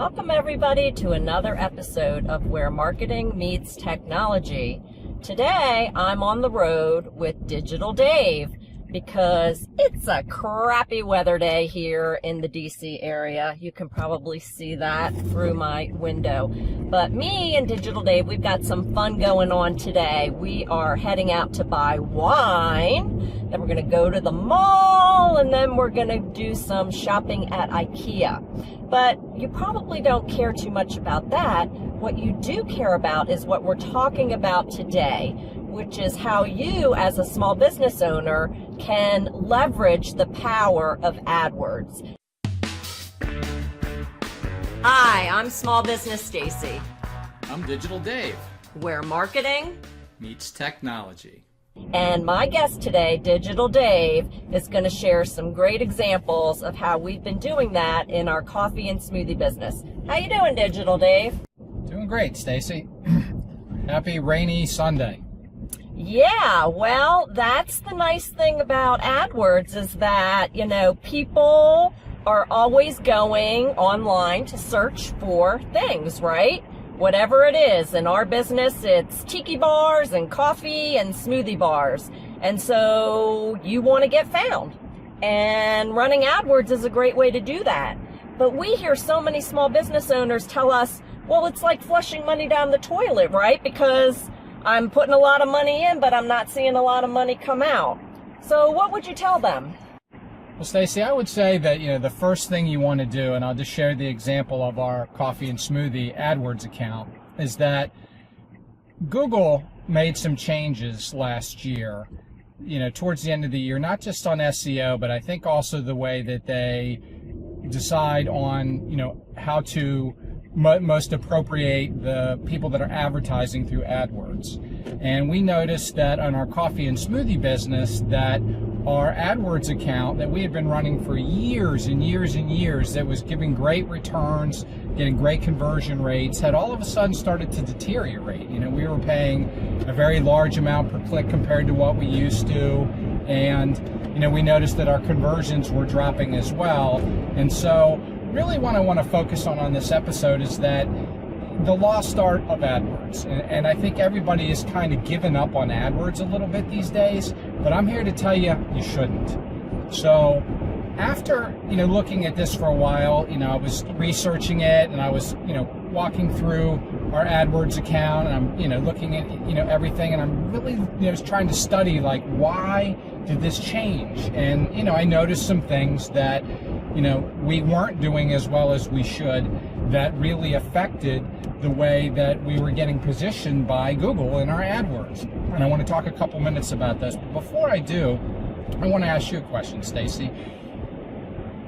Welcome everybody to another episode of Where Marketing Meets Technology. Today I'm on the road with Digital Dave because it's a crappy weather day here in the DC area. You can probably see that through my window. But me and Digital Dave, we've got some fun going on today. We are heading out to buy wine, then we're going to go to the mall, and then we're going to do some shopping at IKEA. But you probably don't care too much about that. What you do care about is what we're talking about today, which is how you as a small business owner can leverage the power of AdWords. Hi, I'm Small Business Stacey. I'm Digital Dave. Where marketing meets technology. And my guest today, Digital Dave, is going to share some great examples of how we've been doing that in our coffee and smoothie business. How you doing, Digital Dave? Doing great, Stacey. Happy rainy Sunday. Yeah, well, that's the nice thing about AdWords is that, people are always going online to search for things, right? Whatever it is. In our business, it's tiki bars and coffee and smoothie bars. And so you want to get found. And running AdWords is a great way to do that. But we hear so many small business owners tell us, well, it's like flushing money down the toilet, right? Because I'm putting a lot of money in, but I'm not seeing a lot of money come out. So what would you tell them? Well, Stacey, I would say that, the first thing you want to do, and I'll just share the example of our coffee and smoothie AdWords account, is that Google made some changes last year, towards the end of the year, not just on SEO, but I think also the way that they decide on, how to most appropriate the people that are advertising through AdWords. And we noticed that on our coffee and smoothie business that our AdWords account that we had been running for years and years and years, that was giving great returns, getting great conversion rates, had all of a sudden started to deteriorate. We were paying a very large amount per click compared to what we used to, and we noticed that our conversions were dropping as well. And so really what I want to focus on this episode is that the lost art of AdWords. And I think everybody has kind of given up on AdWords a little bit these days, but I'm here to tell you, you shouldn't. So after, looking at this for a while, I was researching it and I was, walking through our AdWords account and I'm, looking at, everything, and I'm really, trying to study like, why did this change? And, I noticed some things that, we weren't doing as well as we should that really affected the way that we were getting positioned by Google in our AdWords. And I want to talk a couple minutes about this. But before I do, I want to ask you a question, Stacey.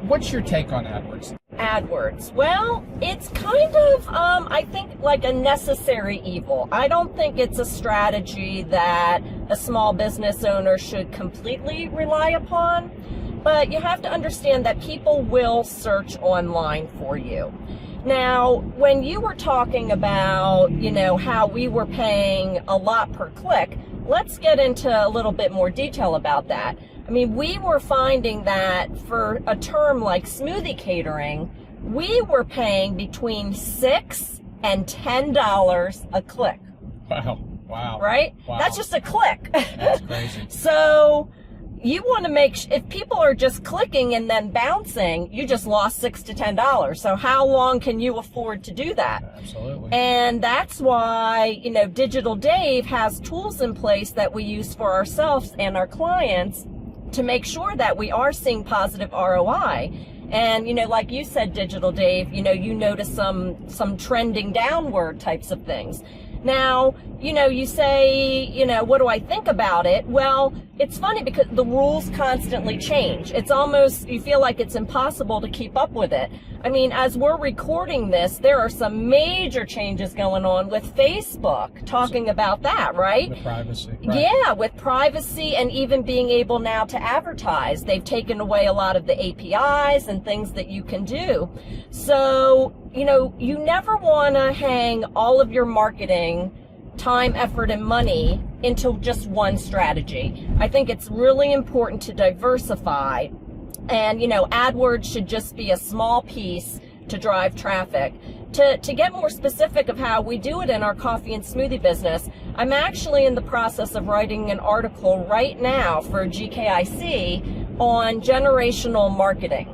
What's your take on AdWords? AdWords. Well, it's kind of, I think, like a necessary evil. I don't think it's a strategy that a small business owner should completely rely upon. But you have to understand that people will search online for you. Now, when you were talking about, how we were paying a lot per click, let's get into a little bit more detail about that. I mean, we were finding that for a term like smoothie catering, we were paying between $6 and $10 a click. Wow. Right? Wow. That's just a click. That's crazy. So you want to make if people are just clicking and then bouncing, you just lost $6 to $10. So how long can you afford to do that? Absolutely. And that's why, Digital Dave has tools in place that we use for ourselves and our clients to make sure that we are seeing positive ROI. And, like you said, Digital Dave, you notice some trending downward types of things. Now, you say, what do I think about it? Well, it's funny because the rules constantly change. It's almost, you feel like it's impossible to keep up with it. I mean, as we're recording this, there are some major changes going on with Facebook talking about that, right? With privacy. Right. Yeah, with privacy and even being able now to advertise. They've taken away a lot of the APIs and things that you can do. So, you never want to hang all of your marketing time, effort, and money into just one strategy. I think it's really important to diversify. And, AdWords should just be a small piece to drive traffic. To get more specific of how we do it in our coffee and smoothie business, I'm actually in the process of writing an article right now for GKIC on generational marketing.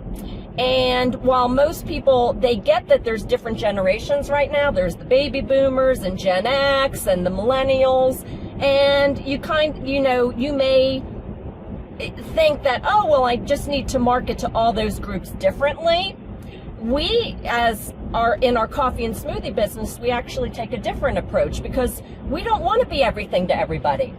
And while most people, they get that there's different generations right now, there's the baby boomers and Gen X and the millennials, and you may think that, oh, well, I just need to market to all those groups differently. We, in our coffee and smoothie business, we actually take a different approach because we don't want to be everything to everybody.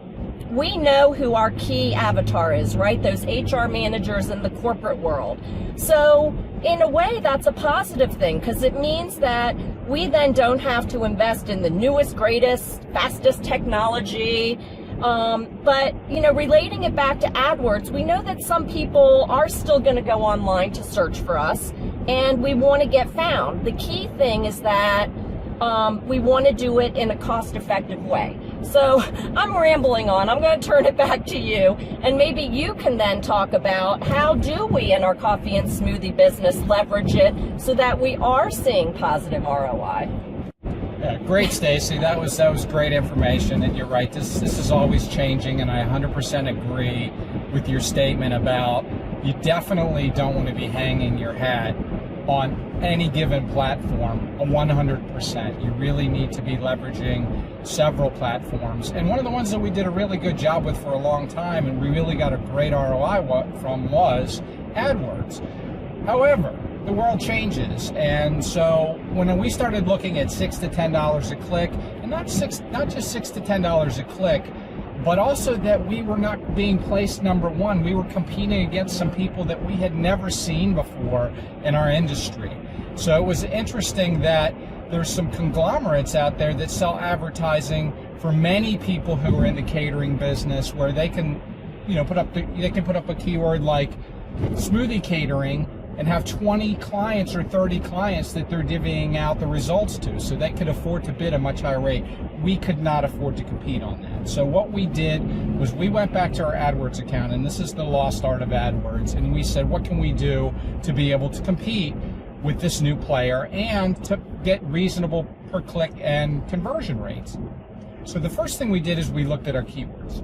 We know who our key avatar is, right? Those HR managers in the corporate world. So in a way, that's a positive thing because it means that we then don't have to invest in the newest, greatest, fastest technology. But, relating it back to AdWords, we know that some people are still going to go online to search for us, and we want to get found. The key thing is that we want to do it in a cost-effective way. So I'm rambling on. I'm going to turn it back to you, and maybe you can then talk about how do we in our coffee and smoothie business leverage it so that we are seeing positive ROI. Yeah, great, Stacey. That was great information, and you're right. This is always changing, and I 100% agree with your statement about you definitely don't want to be hanging your hat on any given platform 100%. You really need to be leveraging several platforms, and one of the ones that we did a really good job with for a long time, and we really got a great ROI from was AdWords. However, the world changes, and so when we started looking at $6 to $10 a click, and not just $6 to $10 a click, but also that we were not being placed number one. We were competing against some people that we had never seen before in our industry. So it was interesting that there's some conglomerates out there that sell advertising for many people who are in the catering business, where they can, put up a keyword like smoothie catering and have 20 clients or 30 clients that they're divvying out the results to, so they could afford to bid a much higher rate. We could not afford to compete on that. So what we did was we went back to our AdWords account, and this is the lost art of AdWords, and we said, what can we do to be able to compete with this new player and to get reasonable per click and conversion rates? So the first thing we did is we looked at our keywords,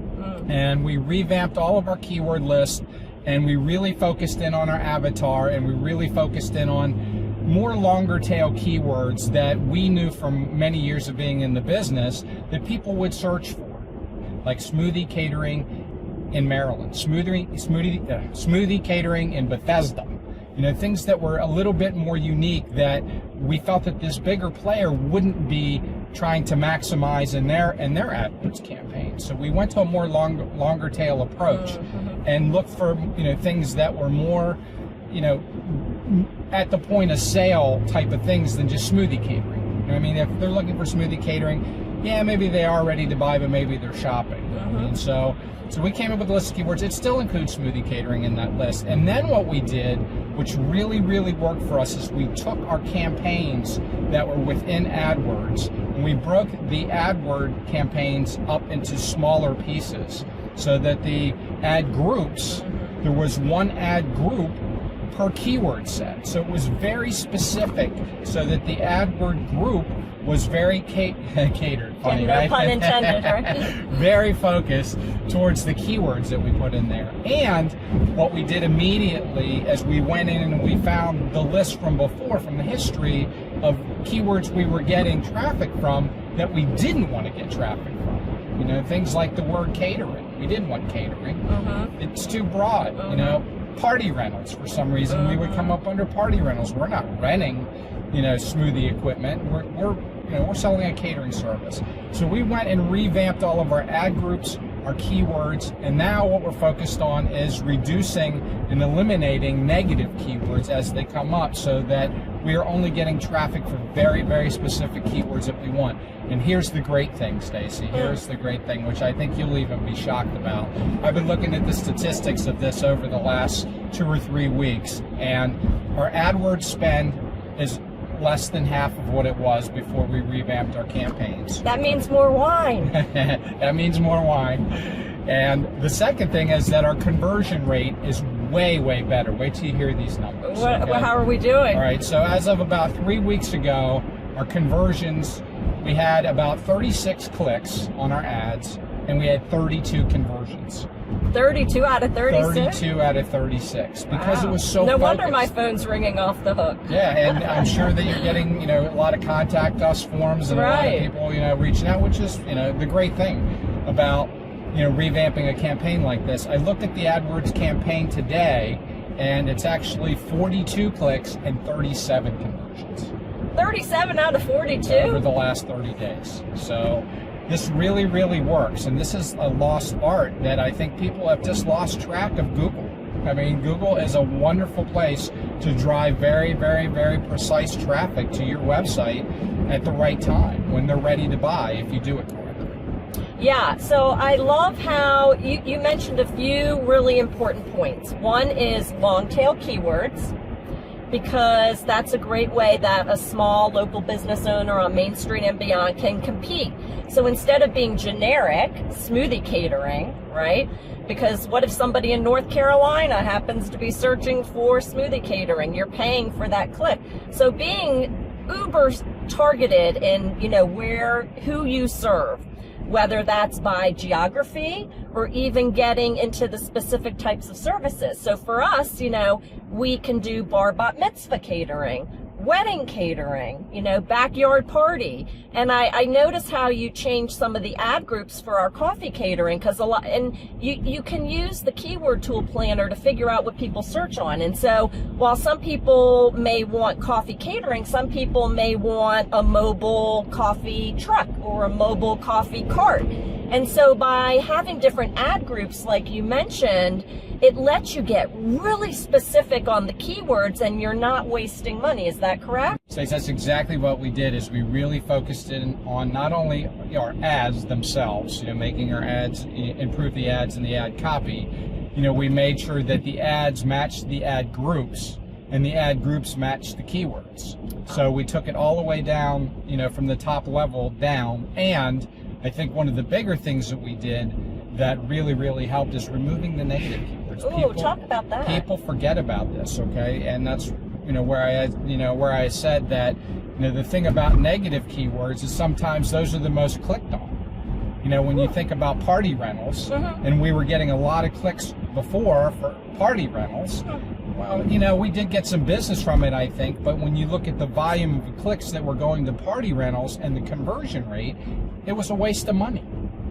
and we revamped all of our keyword lists, and we really focused in on our avatar, and we really focused in on more longer tail keywords that we knew from many years of being in the business that people would search for, like smoothie catering in Maryland, smoothie catering in Bethesda. Things that were a little bit more unique that we felt that this bigger player wouldn't be trying to maximize in their AdWords campaign. So we went to a more longer tail approach and looked for things that were more at the point of sale type of things than just smoothie catering. If they're looking for smoothie catering, yeah, maybe they are ready to buy, but maybe they're shopping. So we came up with a list of keywords. It still includes smoothie catering in that list. And then what we did, which really, really worked for us, is we took our campaigns that were within AdWords, and we broke the AdWord campaigns up into smaller pieces so that the ad groups, there was one ad group per keyword set. So it was very specific so that the AdWord group was very catered. Funny, no right? pun intended, right? Very focused towards the keywords that we put in there. And what we did immediately as we went in and we found the list from before, from the history of keywords we were getting traffic from that we didn't want to get traffic from. Things like the word catering. We didn't want catering. It's too broad. Party rentals, for some reason, we would come up under party rentals. We're not renting smoothie equipment. We're selling a catering service. So we went and revamped all of our ad groups, our keywords, and now what we're focused on is reducing and eliminating negative keywords as they come up so that we are only getting traffic for very, very specific keywords that we want. And here's the great thing, Stacey. Here's the great thing, which I think you'll even be shocked about. I've been looking at the statistics of this over the last 2 or 3 weeks, and our AdWords spend is less than half of what it was before we revamped our campaigns. That means more wine. That means more wine. And the second thing is that our conversion rate is way, way better. Wait till you hear these numbers. Well, how are we doing? All right, so as of about 3 weeks ago, our conversions, we had about 36 clicks on our ads, and we had 32 conversions. 32 out of 36? 32 out of 36, because Wow. it was so No focused. wonder my phone's ringing off the hook. Yeah, and I'm sure that you're getting, a lot of contact us forms and a lot of people, reaching out, which is, the great thing about, revamping a campaign like this. I looked at the AdWords campaign today, and it's actually 42 clicks and 37 conversions. 37 out of 42? Over the last 30 days. So this really, really works. And this is a lost art that I think people have just lost track of Google. I mean, Google is a wonderful place to drive very, very, very precise traffic to your website at the right time when they're ready to buy if you do it correctly. Yeah, so I love how you mentioned a few really important points. One is long tail keywords, because that's a great way that a small local business owner on Main Street and beyond can compete. So instead of being generic, smoothie catering, right? Because what if somebody in North Carolina happens to be searching for smoothie catering? You're paying for that click. So being uber targeted in, who you serve, whether that's by geography or even getting into the specific types of services. So for us, we can do bar bat mitzvah catering, wedding catering, backyard party. And I notice how you change some of the ad groups for our coffee catering, because and you can use the keyword tool planner to figure out what people search on. And so while some people may want coffee catering, some people may want a mobile coffee truck or a mobile coffee cart. And so by having different ad groups like you mentioned, it lets you get really specific on the keywords and you're not wasting money. Is that correct? Stacey, that's exactly what we did. Is we really focused in on not only our ads themselves, making our ads, improve the ads and the ad copy. We made sure that the ads matched the ad groups and the ad groups matched the keywords. So we took it all the way down, from the top level down. And I think one of the bigger things that we did that really, really helped is removing the negative keywords. Oh, talk about that. People forget about this, okay? And that's, where I said that, the thing about negative keywords is sometimes those are the most clicked on. When you think about party rentals, and we were getting a lot of clicks before for party rentals, well, we did get some business from it, I think, but when you look at the volume of clicks that were going to party rentals and the conversion rate, it was a waste of money.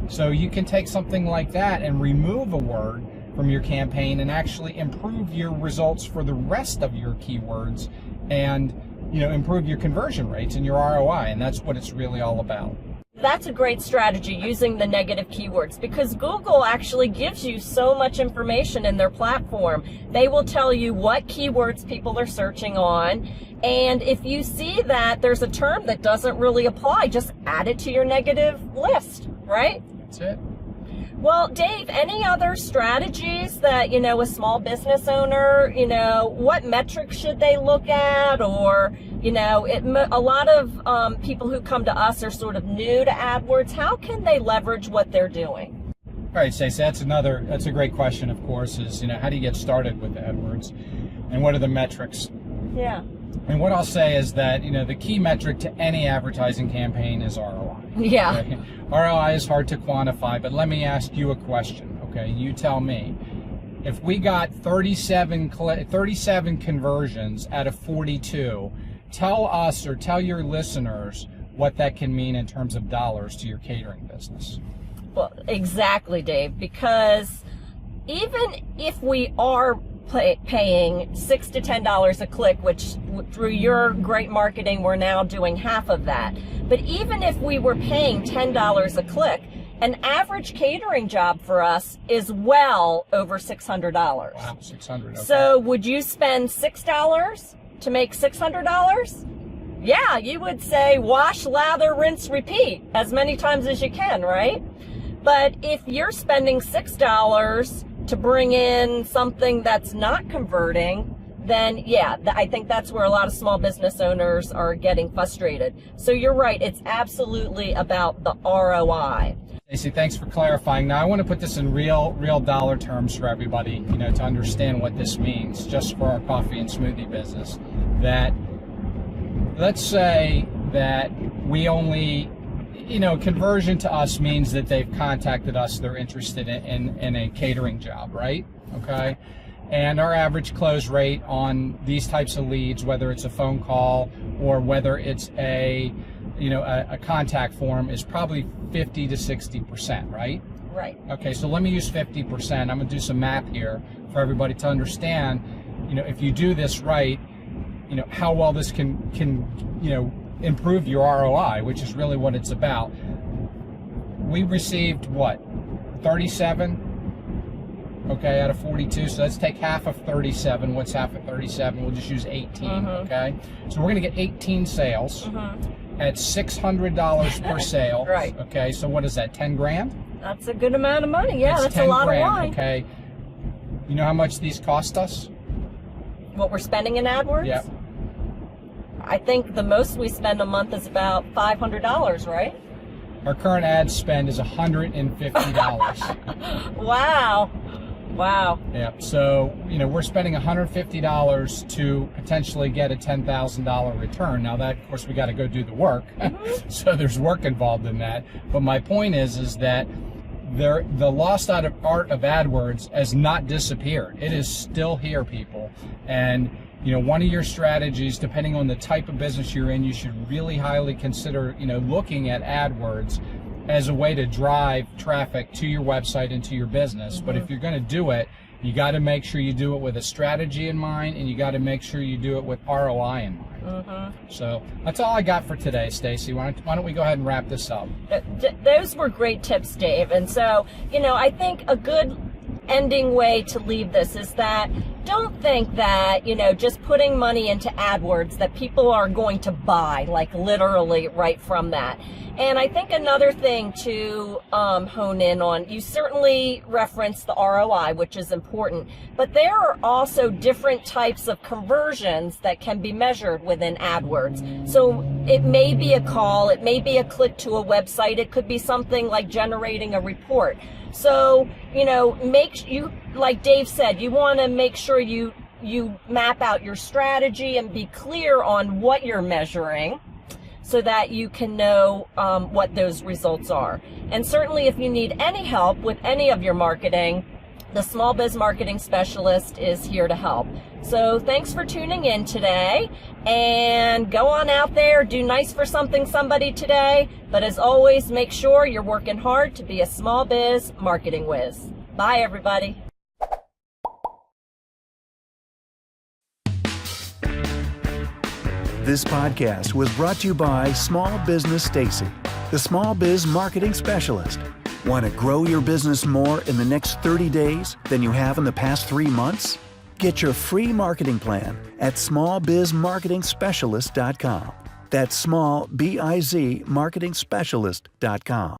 So you can take something like that and remove a word from your campaign and actually improve your results for the rest of your keywords and, improve your conversion rates and your ROI, and that's what it's really all about. That's a great strategy, using the negative keywords, because Google actually gives you so much information in their platform. They will tell you what keywords people are searching on, and if you see that there's a term that doesn't really apply, just add it to your negative list, right? That's it. Well, Dave, any other strategies that, a small business owner, what metrics should they look at? Or, a lot of people who come to us are sort of new to AdWords. How can they leverage what they're doing? All right, Stacey, that's a great question, of course, is, how do you get started with AdWords and what are the metrics? Yeah. And what I'll say is that, the key metric to any advertising campaign is ROI. Yeah. Okay? ROI is hard to quantify, but let me ask you a question, okay? You tell me. If we got 37 conversions out of 42, tell us or tell your listeners what that can mean in terms of dollars to your catering business. Well, exactly, Dave, because even if we are paying $6 to $10 a click, which through your great marketing, we're now doing half of that. But even if we were paying $10 a click, an average catering job for us is well over $600. Wow, $600. Okay. So would you spend $6 to make $600? Yeah, you would say wash, lather, rinse, repeat as many times as you can, right? But if you're spending $6 to bring in something that's not converting, then yeah, I think that's where a lot of small business owners are getting frustrated. So you're right, it's absolutely about the ROI. Stacey, thanks for clarifying. Now I want to put this in real dollar terms for everybody, to understand what this means, just for our coffee and smoothie business. That let's say that we only, conversion to us means that they've contacted us, they're interested in a catering job, right? Okay. And our average close rate on these types of leads, whether it's a phone call or whether it's a contact form, is probably 50 to 60%, right? Right. Okay, so let me use 50%. I'm going to do some math here for everybody to understand, if you do this right, how well this can improve your ROI, which is really what it's about. We received what? 37? Okay, out of 42. So let's take half of 37. What's half of 37? We'll just use 18, okay? So we're going to get 18 sales at $600 per sale. Right. Okay, so what is that, 10 grand? That's a good amount of money. Yeah, that's 10 a lot grand, of wine. okay? You know how much these cost us? What we're spending in AdWords? Yep. I think the most we spend a month is about $500, right? Our current ad spend is $150. Wow. Wow. Yeah. So, we're spending $150 to potentially get a $10,000 return. Now that, of course, we got to go do the work. So there's work involved in that. But my point is that the lost art of AdWords has not disappeared. It is still here, people. And, one of your strategies, depending on the type of business you're in, you should really highly consider, looking at AdWords as a way to drive traffic to your website and to your business. But if you're going to do it, you got to make sure you do it with a strategy in mind, and you got to make sure you do it with ROI in mind. So that's all I got for today, Stacey. Why don't we go ahead and wrap this up? Those were great tips, Dave. And so, I think a good ending way to leave this is that don't think that, just putting money into AdWords that people are going to buy, like literally right from that. And I think another thing to hone in on, you certainly referenced the ROI, which is important, but there are also different types of conversions that can be measured within AdWords. So it may be a call, it may be a click to a website, it could be something like generating a report. So, like Dave said, you want to make sure you map out your strategy and be clear on what you're measuring, so that you can know what those results are. And certainly if you need any help with any of your marketing, the Small Biz Marketing Specialist is here to help. So thanks for tuning in today, and go on out there, do nice for somebody today, but as always, make sure you're working hard to be a small biz marketing whiz. Bye, everybody. This podcast was brought to you by Small Business Stacey, the Small Biz Marketing Specialist. Want to grow your business more in the next 30 days than you have in the past 3 months? Get your free marketing plan at smallbizmarketingspecialist.com. That's small, B-I-Z, marketingspecialist.com.